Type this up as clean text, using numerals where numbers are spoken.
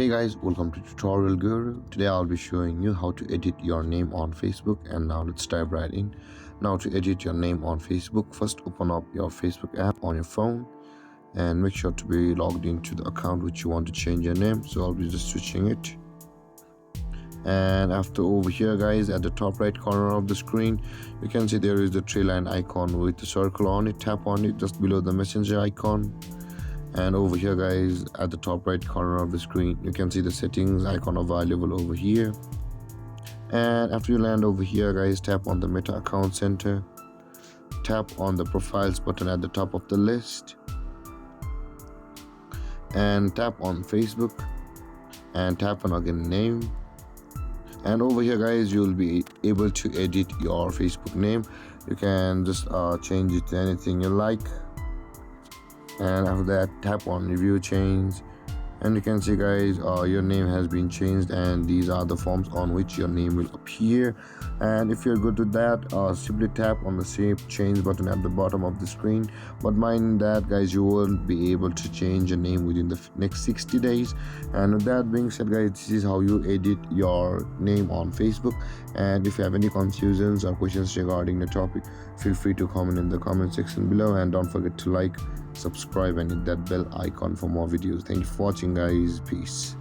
Hey guys, welcome to Tutorial Guru. Today I'll be showing you how to edit your name on Facebook, and now let's dive right in. Now to edit your name on Facebook, first open up your Facebook app on your phone and make sure to be logged into the account which you want to change your name. So I'll be just switching it. And after over here guys, at the top right corner of the screen, you can see there is the tree line icon with the circle on it. Tap on it just below the messenger icon. And over here guys, at the top right corner of the screen, you can see the settings icon available over here. And after you land over here guys, tap on the Meta Account Center, tap on the profiles button at the top of the list, and tap on Facebook, and tap on again name. And over here guys, you will be able to edit your Facebook name. You can just change it to anything you like. And after that, tap on review change, and you can see guys, your name has been changed, and these are the forms on which your name will appear. And if you're good with that, simply tap on the save change button at the bottom of the screen. But mind that guys, you won't be able to change your name within the next 60 days. And with that being said guys, this is how you edit your name on Facebook. And if you have any confusions or questions regarding the topic, feel free to comment in the comment section below, and don't forget to like, subscribe, and hit that bell icon for more videos. Thank you for watching guys. Peace.